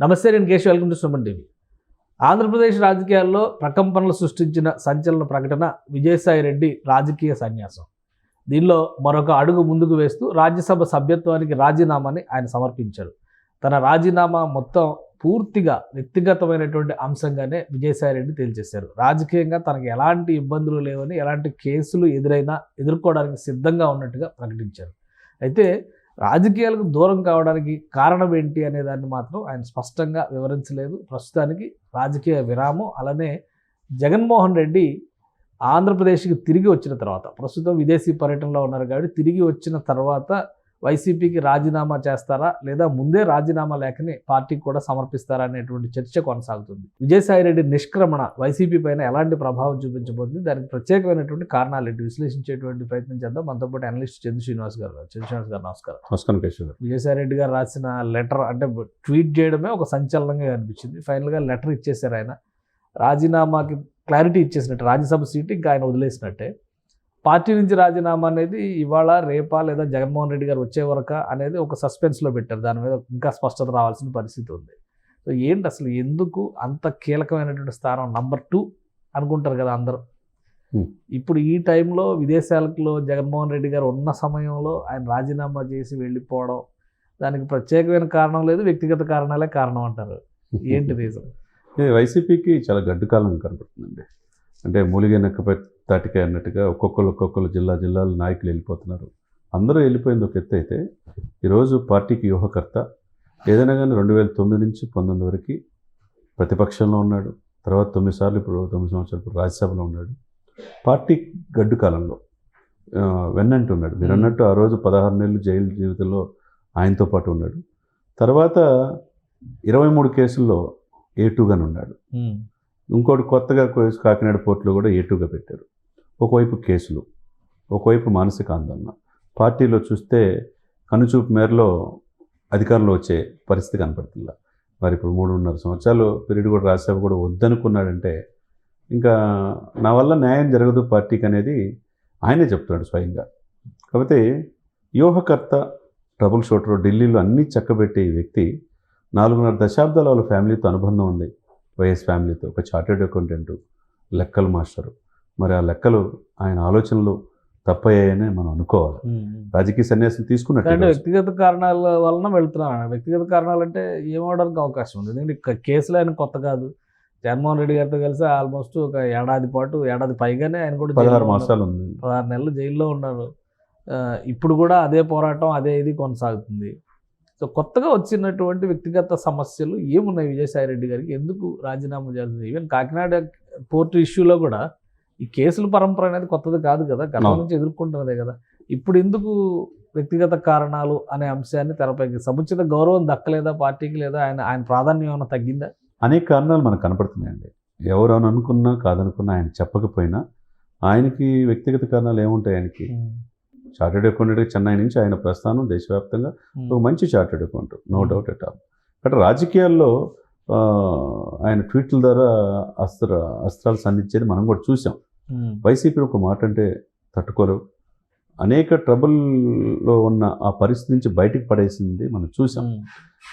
నమస్తే, నేను Keshav. Welcome to Suman TV. Andhra Pradesh రాజకీయాల్లో ప్రకంపనలు సృష్టించిన సంచలన ప్రకటన విజయసాయి రెడ్డి రాజకీయ సన్యాసం. దీనిలో మరొక అడుగు ముందుకు వేస్తూ రాజ్యసభ సభ్యత్వానికి రాజీనామాని ఆయన సమర్పించారు. తన రాజీనామా మొత్తం పూర్తిగా వ్యక్తిగతమైనటువంటి అంశంగానే విజయసాయి రెడ్డి తేల్చేశారు. రాజకీయంగా తనకు ఎలాంటి ఇబ్బందులు లేవని, ఎలాంటి కేసులు ఎదుర్కోవడానికి సిద్ధంగా ఉన్నట్టుగా ప్రకటించారు. అయితే రాజకీయాలకు దూరం కావడానికి కారణం ఏంటి అనే దాన్ని మాత్రం ఆయన స్పష్టంగా వివరించలేదు. ప్రస్తుతానికి రాజకీయ విరామం. అలానే జగన్మోహన్ రెడ్డి ఆంధ్రప్రదేశ్కి తిరిగి వచ్చిన తర్వాత, ప్రస్తుతం విదేశీ పర్యటనలో ఉన్నారు కాబట్టి తిరిగి వచ్చిన తర్వాత వైసీపీకి రాజీనామా చేస్తారా, లేదా ముందే రాజీనామా లేఖని పార్టీకి కూడా సమర్పిస్తారా అనేటువంటి చర్చ కొనసాగుతుంది. విజయసాయి రెడ్డి నిష్క్రమణ వైసీపీ పైన ఎలాంటి ప్రభావం చూపించబోతుంది, దానికి ప్రత్యేకమైనటువంటి కారణాలు ఏంటి విశ్లేషించేటువంటి ప్రయత్నం చేద్దాం. మనతో పాటు అనలిస్ట్ చంద్ర శ్రీనివాస్ గారు. నమస్కారం. విజయసాయి రెడ్డి గారు రాసిన లెటర్, అంటే ట్వీట్ చేయడమే ఒక సంచలనంగా అనిపించింది. ఫైనల్గా లెటర్ ఇచ్చేశారు. ఆయన రాజీనామాకి క్లారిటీ ఇచ్చేసినట్టు, రాజ్యసభ సీటు ఇంకా ఆయన వదిలేసినట్టే. పార్టీ నుంచి రాజీనామా అనేది ఇవాళ రేపా లేదా జగన్మోహన్ రెడ్డి గారు వచ్చే వరకా అనేది ఒక సస్పెన్స్లో పెట్టారు. దాని మీద ఇంకా స్పష్టత రావాల్సిన పరిస్థితి ఉంది. సో ఏంటి అసలు, ఎందుకు అంత కీలకమైనటువంటి స్థానం నంబర్ 2 అనుకుంటారు కదా అందరూ. ఇప్పుడు ఈ టైంలో విదేశాలలో జగన్మోహన్ రెడ్డి గారు ఉన్న సమయంలో ఆయన రాజీనామా చేసి వెళ్ళిపోవడం, దానికి ప్రత్యేకమైన కారణం లేదు, వ్యక్తిగత కారణాలే కారణం అంటారు. ఏంటి రీజన్? వైసీపీకి చాలా గడ్డు కాలం కనబడుతుందండి. అంటే మూలిగే నక్కపై తాటికాయ అన్నట్టుగా ఒక్కొక్కరు జిల్లాలు నాయకులు వెళ్ళిపోతున్నారు. అందరూ వెళ్ళిపోయింది ఒక ఎత్తు అయితే, ఈరోజు పార్టీకి వ్యూహకర్త ఏదైనా కానీ 2009 నుంచి 19 వరకు ప్రతిపక్షంలో ఉన్నాడు. తర్వాత 9 సార్లు, ఇప్పుడు 9 సంవత్సరాలు ఇప్పుడు రాజ్యసభలో ఉన్నాడు. పార్టీ గడ్డు కాలంలో వెన్నంటున్నాడు. మీరు అన్నట్టు ఆ రోజు 16 నెలలు జైలు జీవితంలో ఆయనతో పాటు ఉన్నాడు. తర్వాత 23 కేసుల్లో A2గానే ఉన్నాడు. ఇంకోటి కొత్తగా కాకినాడ పోర్టులో కూడా A2గా పెట్టారు. ఒకవైపు కేసులు, ఒకవైపు మానసిక ఆందోళన. పార్టీలో చూస్తే కనుచూపు మేరలో అధికారంలో వచ్చే పరిస్థితి కనపడుతుందా. మరి ఇప్పుడు 3.5 సంవత్సరాలు పీరియడ్ కూడా రాజ్యసభ కూడా వద్దనుకున్నాడంటే ఇంకా నా వల్ల న్యాయం జరగదు పార్టీకి అనేది ఆయనే చెప్తున్నాడు స్వయంగా. కాకపోతే వ్యూహకర్త, ట్రబుల్ షూటర్, ఢిల్లీలో అన్నీ చక్కబెట్టే ఈ వ్యక్తి 4.5 దశాబ్దాల వాళ్ళ ఫ్యామిలీతో అనుబంధం ఉంది. వైఎస్ ఫ్యామిలీతో, ఒక చార్టెడ్ అకౌంటెంట్, లెక్కల మాస్టరు. మరి ఆ లెక్కలు ఆయన ఆలోచనలు తప్పయ్యాయని మనం అనుకోవాలి. రాజకీయ సన్యాసం తీసుకున్నట్టు వ్యక్తిగత కారణాల వలన వెళ్తున్నాను. వ్యక్తిగత కారణాలు అంటే ఏమవడానికి అవకాశం ఉంది. ఎందుకంటే కేసులు ఆయన కొత్త కాదు. జగన్మోహన్ రెడ్డి గారితో కలిసి ఆల్మోస్ట్ ఒక ఏడాది పైగానే ఆయన కూడా 16 మాసాలు ఉంది, 16 నెలలు జైల్లో ఉన్నారు. ఇప్పుడు కూడా అదే పోరాటం, అదే ఇది కొనసాగుతుంది. సో కొత్తగా వచ్చినటువంటి వ్యక్తిగత సమస్యలు ఏమున్నాయి విజయసాయి రెడ్డి గారికి? ఎందుకు రాజీనామా చేయాల్సింది? ఈవెన్ కాకినాడ పోర్టు ఇష్యూలో కూడా ఈ కేసుల పరంపర అనేది కొత్తది కాదు కదా, గతం నుంచి ఎదుర్కొంటున్నదే కదా. ఇప్పుడు ఎందుకు వ్యక్తిగత కారణాలు అనే అంశాన్ని తెరపైకి? సముచిత గౌరవం దక్కలేదా పార్టీకి, లేదా ఆయన ప్రాధాన్యం ఏమైనా తగ్గిందా? అనేక కారణాలు మనకు కనపడుతున్నాయండి. ఎవరు అనుకున్నా కాదనుకున్నా, ఆయన చెప్పకపోయినా ఆయనకి వ్యక్తిగత కారణాలు ఏముంటాయి? ఆయనకి చార్టెడ్ అకౌంటెంట్గా చెన్నై నుంచి ఆయన ప్రస్థానం దేశవ్యాప్తంగా ఒక మంచి chartered account, no doubt at all. But రాజకీయాల్లో ఆయన ట్వీట్ల ద్వారా అస్త్రాలు సంధించేది మనం కూడా చూసాం. వైసీపీ ఒక మాట అంటే తట్టుకోరు, అనేక ట్రబుల్లో ఉన్న ఆ పరిస్థితి నుంచి బయటికి పడేసింది మనం చూసాం.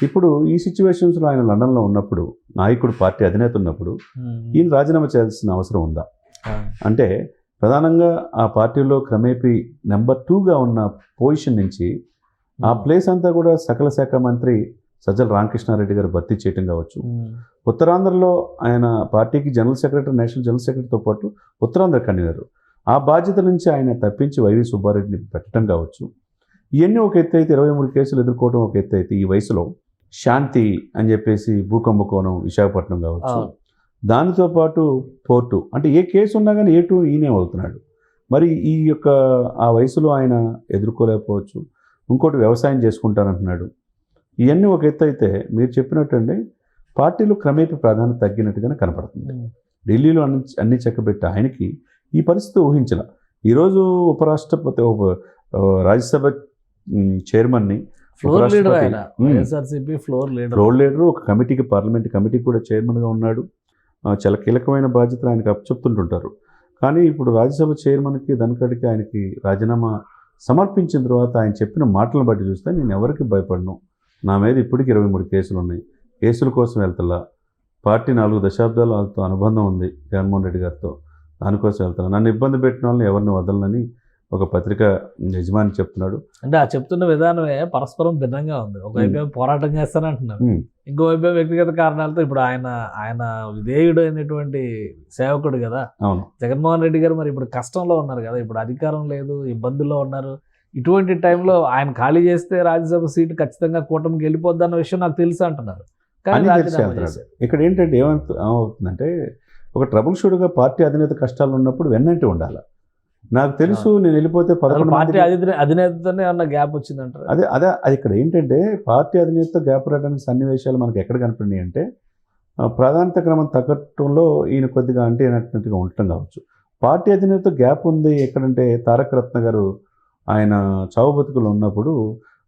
ఇప్పుడు ఈ సిచ్యువేషన్స్లో ఆయన లండన్లో ఉన్నప్పుడు, నాయకుడు పార్టీ అధినేత ఉన్నప్పుడు ఈయన రాజీనామా చేయాల్సిన అవసరం ఉందా? అంటే ప్రధానంగా ఆ పార్టీలో క్రమేపీ నెంబర్ 2గా ఉన్న పొజిషన్ నుంచి ఆ ప్లేస్ అంతా కూడా సకల శాఖ మంత్రి సజ్జల రామకృష్ణారెడ్డి గారు భర్తీ చేయటం కావచ్చు. ఉత్తరాంధ్రలో ఆయన పార్టీకి జనరల్ సెక్రటరీ, నేషనల్ జనరల్ సెక్రటరీతో పాటు ఉత్తరాంధ్ర కన్వీనర్, ఆ బాధ్యత నుంచి ఆయన తప్పించి వైవి సుబ్బారెడ్డిని పెట్టడం కావచ్చు. ఇవన్నీ ఒక ఎత్తు అయితే, 23 కేసులు ఎదుర్కోవడం ఒక ఎత్తు అయితే, ఈ వయసులో శాంతి అని చెప్పేసి భూకంపకోణం విశాఖపట్నం కావచ్చు, దానితో పాటు పోర్టు, అంటే ఏ కేసు ఉన్నా కానీ A2 ఈయనే అవుతున్నాడు. మరి ఈ యొక్క ఆ వయసులో ఆయన ఎదుర్కోలేకపోవచ్చు. ఇంకోటి వ్యవసాయం చేసుకుంటానంటున్నాడు. ఇవన్నీ ఒక ఎత్తు అయితే, మీరు చెప్పినట్టండి పార్టీలో క్రమేపీ ప్రాధాన్యత తగ్గినట్టుగానే కనపడుతుంది. ఢిల్లీలో అన్ని చక్కబెట్టి ఆయనకి ఈ పరిస్థితి ఊహించాల. ఈరోజు ఉపరాష్ట్రపతి, రాజ్యసభ చైర్మన్ని, ఫ్లోర్ లీడర్, ఒక కమిటీకి, పార్లమెంట్ కమిటీకి కూడా చైర్మన్గా ఉన్నాడు. చాలా కీలకమైన బాధ్యతలు ఆయనకు అప్పచెప్తుంటుంటారు. కానీ ఇప్పుడు రాజ్యసభ చైర్మన్కి ధనకడికి ఆయనకి రాజీనామా సమర్పించిన తర్వాత ఆయన చెప్పిన మాటలను బట్టి చూస్తే, నేను ఎవరికి భయపడను, నా మీద ఇప్పటికి 23 కేసులు ఉన్నాయి, కేసుల కోసం వెళ్తలా, పార్టీ 4 దశాబ్దాలు వాళ్ళతో అనుబంధం ఉంది జగన్మోహన్ రెడ్డి గారితో, దానికోసం వెళ్తున్నా, నన్ను ఇబ్బంది పెట్టిన వాళ్ళని ఎవరిని వదలనని ఒక పత్రిక యజమాని చెప్తున్నాడు. అంటే ఆ చెప్తున్న విధానమే పరస్పరం భిన్నంగా ఉంది. ఒకవైపు ఏమో పోరాటం చేస్తానంటున్నారు, ఇంకోవైపు వ్యక్తిగత కారణాలతో ఇప్పుడు ఆయన విధేయుడు అయినటువంటి సేవకుడు కదా అవును. జగన్మోహన్ రెడ్డి గారు. మరి ఇప్పుడు కష్టంలో ఉన్నారు కదా, ఇప్పుడు అధికారం లేదు, ఇబ్బందుల్లో ఉన్నారు. ఇటువంటి టైంలో ఆయన ఖాళీ చేస్తే రాజ్యసభ సీటు ఖచ్చితంగా కూటమికి వెళ్ళిపోద్ది అన్న విషయం నాకు తెలుసు అంటున్నారు. కానీ అని తెలిసి రాజీనామా వెళ్తున్నాడు. చేశారు. ఇక్కడ ఏంటంటే ఏమవుతుందంటే, ఒక ట్రబుల్ షూటర్గా పార్టీ అధినేత కష్టాలు ఉన్నప్పుడు వెన్నంటి ఉండాలి. నాకు తెలుసు నేను వెళ్ళిపోతే అసలు 11 పార్టీ మందికి అధినేతతోనే ఏమన్నా గ్యాప్ వచ్చిందంటారు. అదే అది ఇక్కడ ఏంటంటే, పార్టీ అధినేత గ్యాప్ రావడానికి సన్నివేశాలు మనకి ఎక్కడ కనపడినాయి అంటే, ప్రాధాన్యత క్రమం తగ్గటంలో ఈయన కొద్దిగా అంటే అయినట్టుగా ఉండటం కావచ్చు. పార్టీ అధినేత గ్యాప్ ఉంది ఎక్కడంటే, తారక రత్న గారు ఆయన చావు బతుకులు ఉన్నప్పుడు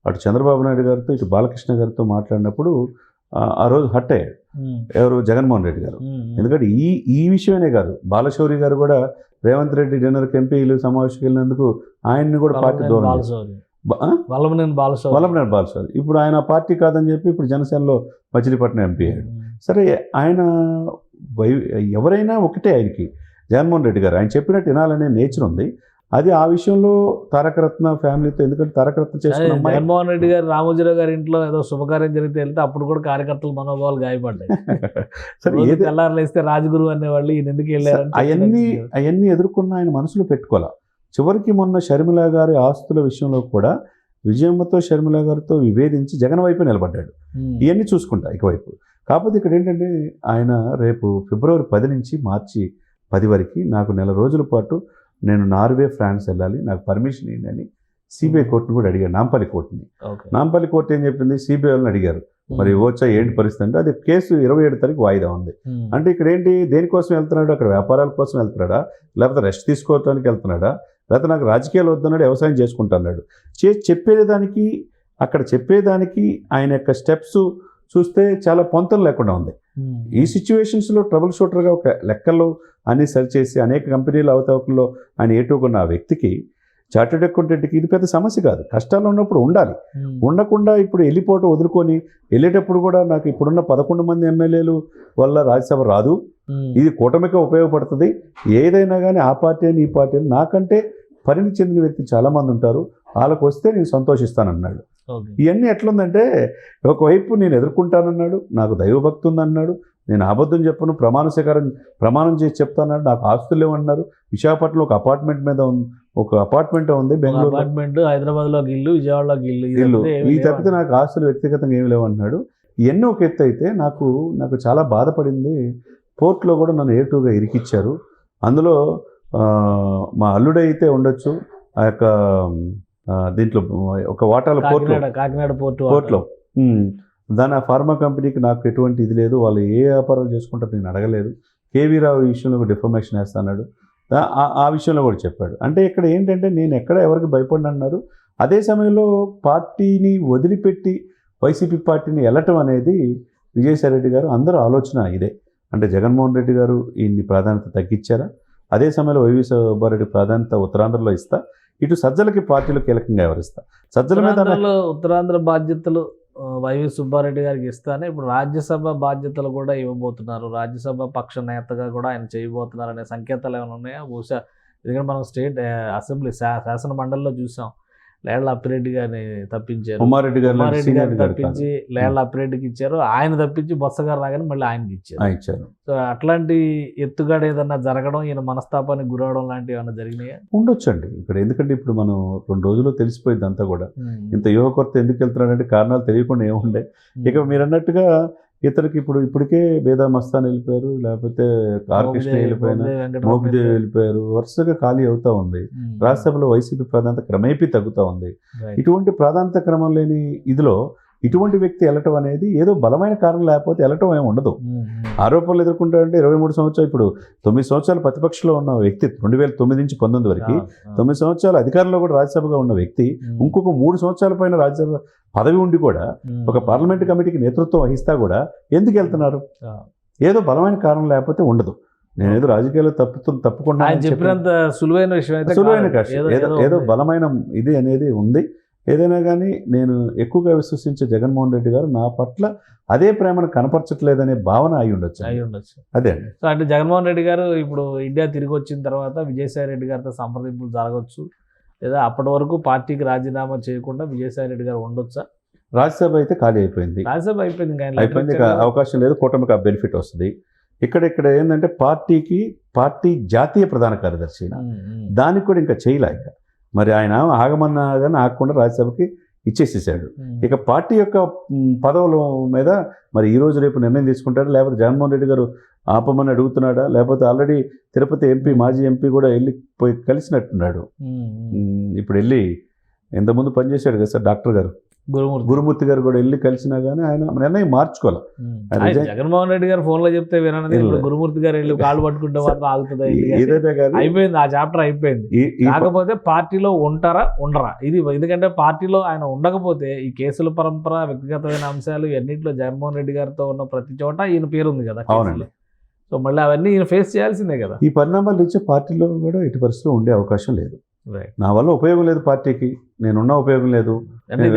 అటు చంద్రబాబు నాయుడు గారితో ఇటు బాలకృష్ణ గారితో మాట్లాడినప్పుడు ఆ రోజు హట్ అయ్యాడు ఎవరు, జగన్మోహన్ రెడ్డి గారు. ఎందుకంటే ఈ విషయమే కాదు, బాలశౌరి గారు కూడా రేవంత్ రెడ్డి డిన్నర్కి ఎంపీలు సమావేశంకి వెళ్ళినందుకు ఆయన్ని కూడా పార్టీ దూరం వల్లభనేని బాలశౌరి ఇప్పుడు ఆయన పార్టీ కాదని చెప్పి ఇప్పుడు జనసేనలో మచిలీపట్నం ఎంపీ అయ్యాడు. సరే, ఆయన ఎవరైనా ఒకటే ఆయనకి, జగన్మోహన్ రెడ్డి గారు ఆయన చెప్పినట్టు వినాలనే నేచర్ ఉంది. అది ఆ విషయంలో తారకరత్న ఫ్యామిలీతో, ఎందుకంటే తారకరత్న చేసుకున్న అమ్మాయి జగన్మోహన్ రెడ్డి గారు రామోజీరావు గారి ఇంట్లో ఏదో శుభకార్యం జరిగితే వెళ్తే అప్పుడు కూడా కార్యకర్తల మనోభావాలు గాయపడ్డాయి. సరే, తెల్లారులేస్తే రాజగురు అనేవాళ్ళు ఈయన ఎందుకు వెళ్ళారు, అవన్నీ ఎదుర్కొన్న ఆయన మనసులో పెట్టుకోవాలి. చివరికి మొన్న షర్మిల గారి ఆస్తుల విషయంలో కూడా విజయమ్మతో షర్మిల గారితో విభేదించి జగన్ వైపు నిలబడ్డాడు. ఇవన్నీ చూసుకుంటా ఇకవైపు. కాకపోతే ఇక్కడ ఏంటంటే, ఆయన రేపు ఫిబ్రవరి 10 నుంచి మార్చి 10 వరకు నాకు 1 నెల రోజుల పాటు నేను నార్వే, ఫ్రాన్స్ వెళ్ళాలి, నాకు పర్మిషన్ ఏంటని సిబిఐ కోర్టును కూడా అడిగారు, నాంపల్లి కోర్టుని. నాంపల్లి కోర్టు ఏం చెప్పింది, సిబిఐ వాళ్ళని అడిగారు మరి వచ్చా ఏంటి పరిస్థితి అంటే, అది కేసు 27 తారీఖు వాయిదా ఉంది. అంటే ఇక్కడ ఏంటి, దేనికోసం వెళ్తున్నాడు, అక్కడ వ్యాపారాల కోసం వెళ్తున్నాడా, లేకపోతే రెస్ట్ తీసుకోవడానికి వెళ్తున్నాడా, లేకపోతే నాకు రాజకీయాలు వద్దన్నాడు, వ్యవసాయం చేసుకుంటున్నాడు. చెప్పేదానికి అక్కడ చెప్పేదానికి ఆయన యొక్క స్టెప్స్ చూస్తే చాలా పొంతలు లేకుండా ఉంది. ఈ సిచ్యువేషన్స్లో ట్రబుల్ షూటర్గా ఒక లెక్కల్లో అన్ని సరిచేసి అనేక కంపెనీల అవతవకల్లో ఆయన ఏటుకున్న ఆ వ్యక్తికి, చార్టెడ్ అకౌంటెంట్కి ఇది పెద్ద సమస్య కాదు. కష్టాలు ఉన్నప్పుడు ఉండాలి, ఉండకుండా ఇప్పుడు వెళ్ళిపోవటం వదులుకొని వెళ్ళేటప్పుడు కూడా నాకు ఇప్పుడున్న 11 మంది ఎమ్మెల్యేలు వల్ల రాజ్యసభ రాదు, ఇది కూటమికి ఉపయోగపడుతుంది, ఏదైనా కానీ ఆ పార్టీ అని ఈ పార్టీ అని, నాకంటే పరిణితి చెందిన వ్యక్తి చాలామంది ఉంటారు, వాళ్ళకు వస్తే నేను సంతోషిస్తానన్నాడు. ఇవన్నీ ఎట్లుందంటే, ఒకవైపు నేను ఎదుర్కొంటానన్నాడు, నాకు దైవభక్తి ఉందన్నాడు, నేను అబద్ధం చెప్పను, ప్రమాణం చేసి చెప్తానన్నాడు, నాకు ఆస్తులు లేవన్నారు, విశాఖపట్నంలో ఒక అపార్ట్మెంట్ ఉంది, బెంగళూరు అపార్ట్మెంట్, హైదరాబాద్లో ఇల్లు, విజయవాడలో ఇల్లు, ఈ తప్పితే నాకు ఆస్తులు వ్యక్తిగతంగా ఏమి లేవన్నాడు. ఇవన్నీ ఒక ఎత్తు అయితే నాకు చాలా బాధపడింది. పోర్ట్లో కూడా నన్ను ఏటుగా ఇరికిచ్చారు. అందులో మా అల్లుడే అయితే ఉండొచ్చు, ఆ యొక్క దీంట్లో ఒక వాటాల కాకినాడ పోర్ట్లో దాని ఆ ఫార్మా కంపెనీకి నాకు ఎటువంటి ఇది లేదు, వాళ్ళు ఏ వ్యాపారాలు చేసుకుంటారు నేను అడగలేదు. కేవీ రావు ఈ విషయంలో ఒక డిఫర్మేషన్ వేస్తాడు, ఆ విషయంలో కూడా చెప్పాడు. అంటే ఇక్కడ ఏంటంటే, నేను ఎక్కడ ఎవరికి భయపడిన అన్నారు. అదే సమయంలో పార్టీని వదిలిపెట్టి వైసీపీ పార్టీని వెళ్ళటం అనేది విజయసాయిరెడ్డి గారు అందరూ ఆలోచన ఇదే. అంటే జగన్మోహన్ రెడ్డి గారు ఈయన్ని ప్రాధాన్యత తగ్గించారా, అదే సమయంలో వైవి సుబ్బారెడ్డి ప్రాధాన్యత ఉత్తరాంధ్రలో ఇస్తా, ఇటు సజ్జలకి పార్టీలో కీలకంగా ఎవరిస్తా, సజ్జల మీద ఉత్తరాంధ్ర బాధ్యతలు వైవి సుబ్బారెడ్డి గారికి ఇస్తానే ఇప్పుడు రాజ్యసభ బాధ్యతలు కూడా ఇవ్వబోతున్నారు, రాజ్యసభ పక్ష నేతగా కూడా ఆయన చేయబోతున్నారు అనే సంకేతాలు ఏమైనా ఉన్నాయా? బహుశా ఎందుకంటే మనం స్టేట్ అసెంబ్లీ శాసన మండలిలో చూసాం, లేళ్ల అప్పిరెడ్డి గారిని తప్పించారు, ఉమ్మారెడ్డి గారిని తప్పించి లేళ్ల అప్పిరెడ్డికి ఇచ్చారు, ఆయన తప్పించి బొత్స గారు రాగానే మళ్ళీ ఆయనకి ఇచ్చారు. సో అట్లాంటి ఎత్తుగడ ఏదన్నా జరగడం, ఈయన మనస్తాపానికి గురవడం లాంటివి ఏమైనా జరిగినాయా? ఉండొచ్చండి ఇక్కడ. ఎందుకంటే ఇప్పుడు మనం 2 రోజుల్లో తెలిసిపోయింది అంతా కూడా. ఇంత యువకొత్త ఎందుకు వెళ్తున్నాడంటే కారణాలు తెలియకుండా ఏముండే. ఇక మీరు అన్నట్టుగా ఇతనికి ఇప్పటికే బేదా మస్తాన్ వెళ్ళిపోయారు, లేకపోతే ఆర్కృష్ణ వెళ్ళిపోయినా, మోపిదేవి వెళ్ళిపోయారు, వరుసగా ఖాళీ అవుతా ఉంది. రాజ్యసభలో వైసీపీ ప్రాధాన్యత క్రమేపీ తగ్గుతూ ఉంది. ఇటువంటి ప్రాధాన్యత క్రమం లేని ఇదిలో ఇటువంటి వ్యక్తి వెళ్ళటం అనేది ఏదో బలమైన కారణం లేకపోతే వెళ్ళటం ఏమి ఉండదు. ఆరోపణలు ఎదుర్కొంటారంటే 23 సంవత్సరాలు, ఇప్పుడు 9 సంవత్సరాలు ప్రతిపక్షంలో ఉన్న వ్యక్తి 2009 నుంచి 19 వరకు 9 సంవత్సరాలు అధికారంలో కూడా రాజ్యసభగా ఉన్న వ్యక్తి ఇంకొక 3 సంవత్సరాల పైన రాజ్యసభ పదవి ఉండి కూడా ఒక పార్లమెంట్ కమిటీకి నేతృత్వం వహిస్తా కూడా ఎందుకు వెళ్తున్నారు? ఏదో బలమైన కారణం లేకపోతే ఉండదు. నేనేదో రాజకీయాల్లో తప్పకుండా చెప్పినంత సులువైన విషయం అయితే ఏదో బలమైన ఇది అనేది ఉంది. ఏదైనా కానీ నేను ఎక్కువగా విశ్వసించే జగన్మోహన్ రెడ్డి గారు నా పట్ల అదే ప్రేమను కనపరచట్లేదనే భావన అయి ఉండొచ్చు. అదే అండి. సో అంటే జగన్మోహన్ రెడ్డి గారు ఇప్పుడు ఇండియా తిరిగి వచ్చిన తర్వాత విజయసాయి రెడ్డి గారితో సంప్రదింపులు జరగవచ్చు, లేదా అప్పటి వరకు పార్టీకి రాజీనామా చేయకుండా విజయసాయి రెడ్డి గారు ఉండొచ్చా? రాజ్యసభ అయితే ఖాళీ అయిపోయింది. రాజ్యసభ అయిపోయింది, అయిపోయింది, ఇక అవకాశం లేదు. కూటమికి ఆ బెనిఫిట్ వస్తుంది. ఇక్కడ ఏంటంటే పార్టీ జాతీయ ప్రధాన కార్యదర్శి దానికి కూడా ఇంకా చేయలేక మరి ఆయన ఆగమన్నా కానీ ఆగకుండా రాజ్యసభకి ఇచ్చేసేసాడు. ఇక పార్టీ యొక్క పదవుల మీద మరి ఈ రోజు రేపు నిర్ణయం తీసుకుంటాడా, లేకపోతే జగన్మోహన్ రెడ్డి గారు ఆపమని అడుగుతున్నాడా, లేకపోతే ఆల్రెడీ తిరుపతి ఎంపీ మాజీ ఎంపీ కూడా పోయి కలిసినట్టున్నాడు. ఇప్పుడు వెళ్ళి ఇంతకుముందు పనిచేశాడు కదా సార్ డాక్టర్ గారు గురుమూర్తి గారు కూడా వెళ్ళి కలిసినా కానీ ఆయన నిర్ణయం మార్చుకోవాలి. జగన్మోహన్ రెడ్డి గారు ఫోన్ లో చెప్తే వినది, గురుమూర్తి గారు వెళ్ళి కాళ్ళు పట్టుకుంటే మాత్రం ఆగుతుంది. ఏదైతే కానీ అయిపోయింది, ఆ చాప్టర్ అయిపోయింది. కాకపోతే పార్టీలో ఉండరా ఇది, ఎందుకంటే పార్టీలో ఆయన ఉండకపోతే ఈ కేసుల పరంపర, వ్యక్తిగతమైన అంశాలు అన్నింటిలో జగన్మోహన్ రెడ్డి గారితో ఉన్న ప్రతి చోట ఈయన పేరు ఉంది కదా. అవునండి. సో మళ్ళీ అవన్నీ ఈయన ఫేస్ చేయాల్సిందే కదా. ఈ పరిణామాలు ఇచ్చే పార్టీలో కూడా ఎట్టి పరిస్థితిలో ఉండే అవకాశం లేదు. నా వల్ల ఉపయోగం లేదు, పార్టీకి నేనున్న ఉపయోగం లేదు.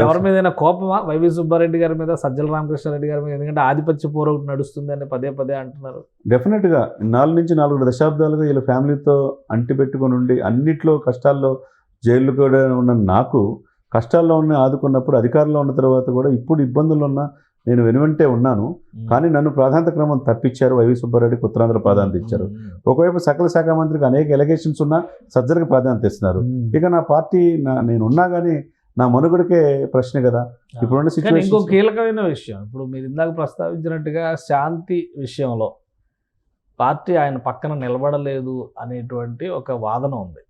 ఎవరి మీద కోపమా వైవి సుబ్బారెడ్డి గారి మీద, సజ్జల రామకృష్ణారెడ్డి గారి మీద? ఎందుకంటే ఆధిపత్య పోరు నడుస్తుంది అని పదే అంటున్నారు. డెఫినెట్గా 4 నుంచి 4 దశాబ్దాలుగా వీళ్ళ ఫ్యామిలీతో అంటిపెట్టుకుని ఉండి అన్నిట్లో కష్టాల్లో జైల్లో కూడా ఉన్న నాకు కష్టాల్లో ఉన్న ఆదుకున్నప్పుడు, అధికారంలో ఉన్న తర్వాత కూడా ఇప్పుడు ఇబ్బందులు ఉన్నా నేను వెనువెంటే ఉన్నాను. కానీ నన్ను ప్రాధాన్యత క్రమం తప్పించారు. వైవి సుబ్బారెడ్డికి ఉత్తరాంధ్ర ప్రాధాన్యత ఇచ్చారు. ఒకవైపు సకల శాఖ మంత్రికి అనేక ఎలిగేషన్స్ ఉన్నా సజ్జలకు ప్రాధాన్యత ఇస్తున్నారు. ఇక నా పార్టీ నేను ఉన్నా కానీ నా మనుగడకే ప్రశ్న కదా ఇప్పుడున్న సిచ్యువేషన్. ఇంకో కీలకమైన విషయం, ఇప్పుడు మీరు ఇందాక ప్రస్తావించినట్టుగా శాంతి విషయంలో పార్టీ ఆయన పక్కన నిలబడలేదు అనేటువంటి ఒక వాదన ఉంది.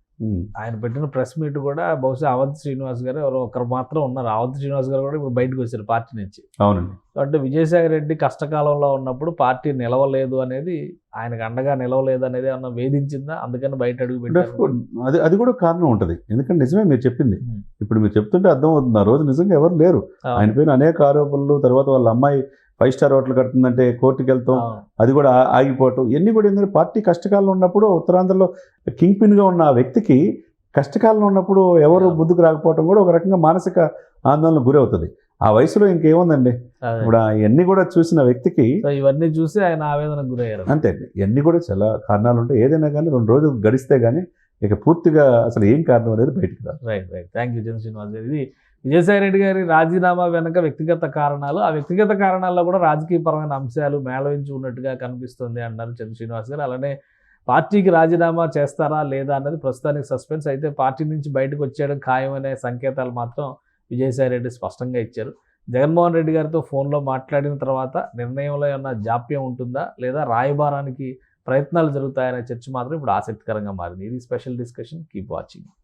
ఆయన పెట్టిన ప్రెస్ మీట్ కూడా బహుశా అవంతి శ్రీనివాస్ గారు ఎవరో ఒకరు మాత్రం ఉన్నారు. అవంతి శ్రీనివాస్ గారు కూడా ఇప్పుడు బయటకు వచ్చారు పార్టీ నుంచి. అవునండి. అంటే విజయసాయి రెడ్డి కష్టకాలంలో ఉన్నప్పుడు పార్టీ నిలవలేదు అనేది, ఆయనకు అండగా నిలవలేదు అనేది ఏమన్నా వేధించిందా, అందుకని బయట అడుగు పెట్టారు? అది కూడా కారణం ఉంటుంది. ఎందుకంటే నిజమే మీరు చెప్పింది. ఇప్పుడు మీరు చెప్తుంటే అర్థం అవుతుంది. ఆ రోజు నిజంగా ఎవరు లేరు. ఆయన పైన అనేక ఆరోపణలు, తర్వాత వాళ్ళ అమ్మాయి 5 స్టార్ హోటల్ కడుతుందంటే కోర్టుకి వెళ్తాం, అది కూడా ఆగిపోవటం, ఇవన్నీ కూడా ఏంటంటే పార్టీ కష్టకాలంలో ఉన్నప్పుడు ఉత్తరాంధ్రలో కింగ్ పిన్గా ఉన్న ఆ వ్యక్తికి కష్టకాలంలో ఉన్నప్పుడు ఎవరు ముందుకు రాకపోవటం కూడా ఒక రకంగా మానసిక ఆందోళనకు గురవుతుంది. ఆ వయసులో ఇంకేముందండి. ఇప్పుడు ఇవన్నీ కూడా చూసిన వ్యక్తికి ఇవన్నీ చూసి ఆయన ఆవేదనకు గురయ్యారు. అంతే, ఇవన్నీ కూడా చాలా కారణాలు ఉంటాయి. ఏదైనా కానీ 2 రోజులు గడిస్తే కానీ ఇక పూర్తిగా అసలు ఏం కారణం అనేది బయటకు రాదు. రైట్. థ్యాంక్ యూ చంద్ర శ్రీనివాస్ గారు. ఇది విజయసాయి రెడ్డి గారి రాజీనామా వెనక వ్యక్తిగత కారణాలు, ఆ వ్యక్తిగత కారణాల్లో కూడా రాజకీయపరమైన అంశాలు మేళవించి ఉన్నట్టుగా కనిపిస్తుంది అన్నారు చంద్ర శ్రీనివాస్ గారు. అలానే పార్టీకి రాజీనామా చేస్తారా లేదా అన్నది ప్రస్తుతానికి సస్పెన్స్. అయితే పార్టీ నుంచి బయటకు వచ్చేయడం ఖాయమనే సంకేతాలు మాత్రం విజయసాయి రెడ్డి స్పష్టంగా ఇచ్చారు. జగన్మోహన్ రెడ్డి గారితో ఫోన్లో మాట్లాడిన తర్వాత నిర్ణయంలో ఏమన్నా జాప్యం ఉంటుందా, లేదా రాయబారానికి ప్రయత్నాలు జరుగుతాయనే చర్చ మాత్రం ఇప్పుడు ఆసక్తికరంగా మారింది. ఇది స్పెషల్ డిస్కషన్. Keep watching.